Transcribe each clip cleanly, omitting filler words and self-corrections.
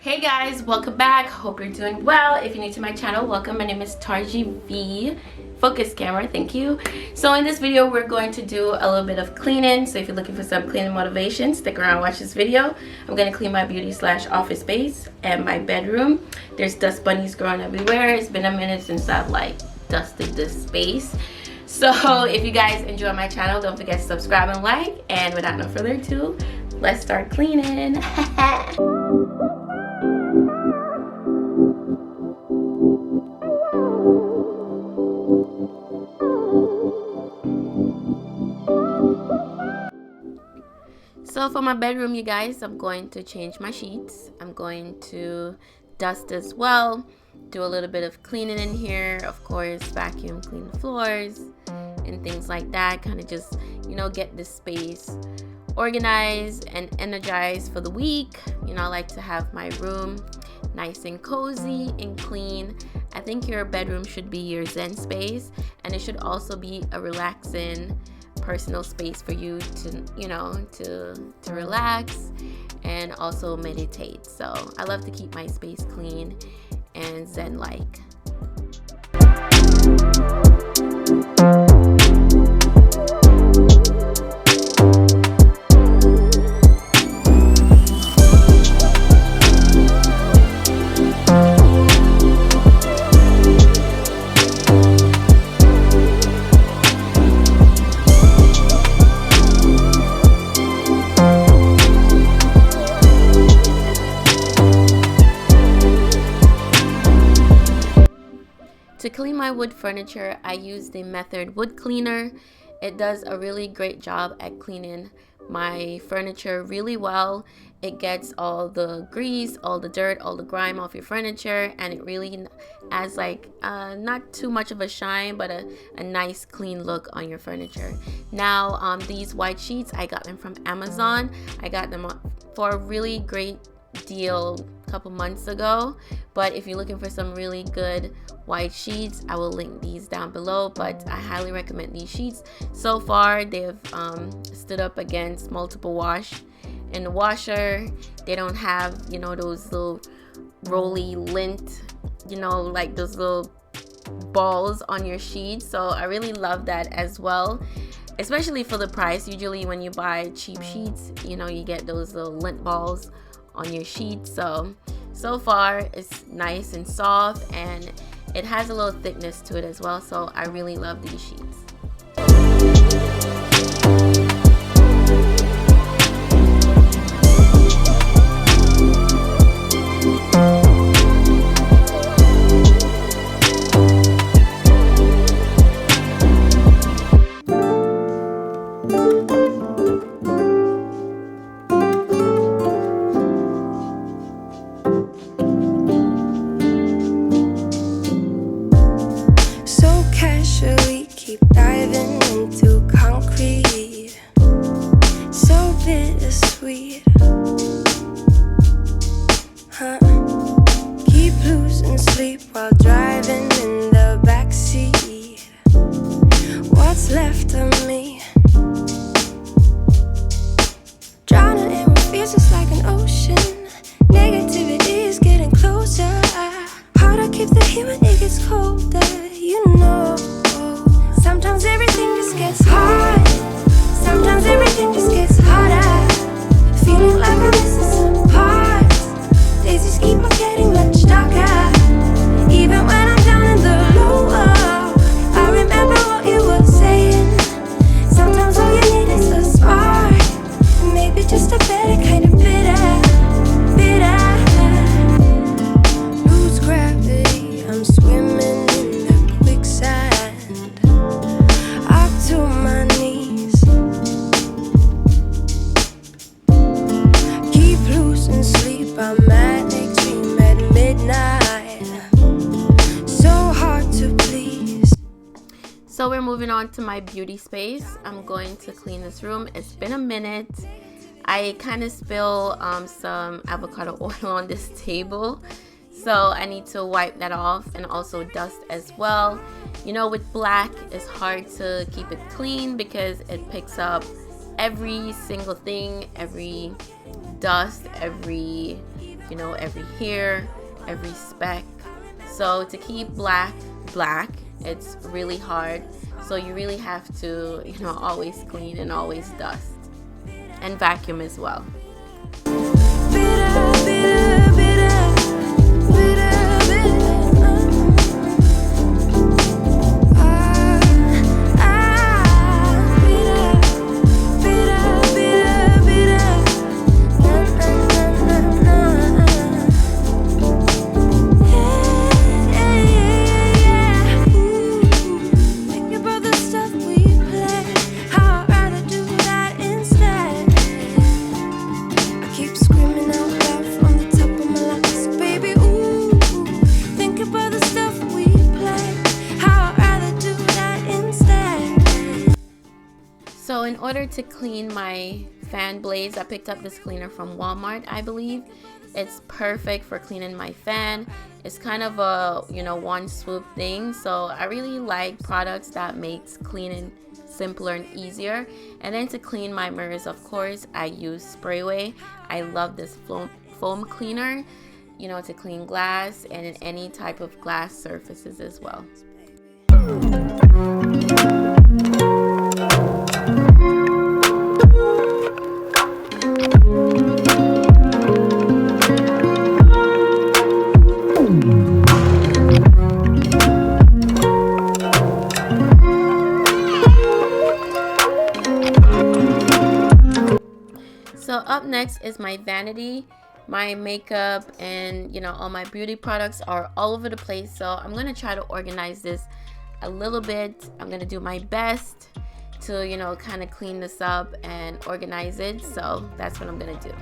Hey guys, welcome back. Hope you're doing well. If you're new to my channel, welcome. My name is Tarji V. Focus camera, thank you. So in this video, we're going to do a little bit of cleaning. So if you're looking for some cleaning motivation, stick around and watch this video. I'm going to clean my beauty / office space and my bedroom. There's dust bunnies growing everywhere. It's been a minute since I've dusted this space. So if you guys enjoy my channel, don't forget to subscribe and like. And without no further ado, let's start cleaning. So for my bedroom, you guys, I'm going to change my sheets. I'm going to dust as well, do a little bit of cleaning in here, of course, vacuum clean the floors and things like that. Kind of just, get this space organized and energized for the week. I like to have my room nice and cozy and clean. I think your bedroom should be your zen space, and it should also be a relaxing personal space for you to relax and also meditate. So I love to keep my space clean and zen like. To clean my wood furniture, I use the Method wood cleaner. It does a really great job at cleaning my furniture really well. It gets all the grease, all the dirt, all the grime off your furniture, and it really adds not too much of a shine, but a nice clean look on your furniture. Now these white sheets, I got them from Amazon. I got them for a really great deal a couple months ago, but if you're looking for some really good white sheets, I will link these down below. But I highly recommend these sheets. So far they've stood up against multiple wash in the washer. They don't have those little rolly lint, like those little balls on your sheets. So I really love that as well, especially for the price. Usually when you buy cheap sheets, you get those little lint balls on your sheet. So far it's nice and soft, and it has a little thickness to it as well. So I really love these sheets. So we're moving on to my beauty space. I'm going to clean this room. It's been a minute. I kind of spill some avocado oil on this table, so I need to wipe that off, and also dust as well. With black, it's hard to keep it clean because it picks up every single thing, every dust, every you know, every hair, every speck. So to keep black, it's really hard. So you really have to, you know, always clean and always dust and vacuum as well. So in order to clean my fan blades, I picked up this cleaner from Walmart, I believe. It's perfect for cleaning my fan. It's kind of a, you know, one swoop thing. So I really like products that makes cleaning simpler and easier. And then to clean my mirrors, of course, I use Sprayway. I love this foam cleaner, you know, to clean glass and in any type of glass surfaces as well. So up next is my vanity. My makeup and, you know, all my beauty products are all over the place. So I'm going to try to organize this a little bit. I'm going to do my best to, you know, kind of clean this up and organize it. So that's what I'm going to do.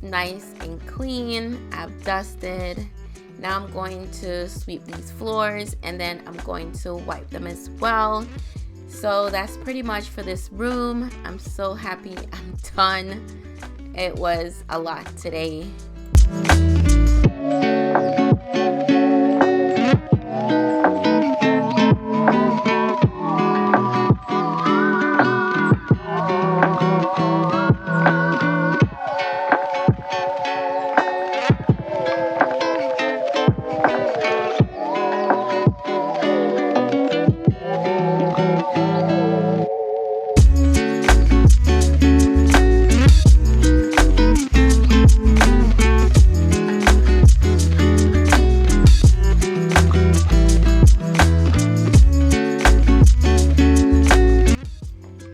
nice and clean. I've dusted. Now I'm going to sweep these floors, and then I'm going to wipe them as well. So that's pretty much for this room. I'm so happy I'm done. It was a lot today.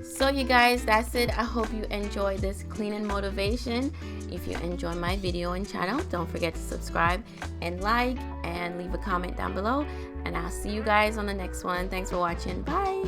So you guys, that's it. I hope you enjoyed this cleaning motivation. If you enjoy my video and channel, don't forget to subscribe and like and leave a comment down below, and I'll see you guys on the next one. Thanks for watching. Bye.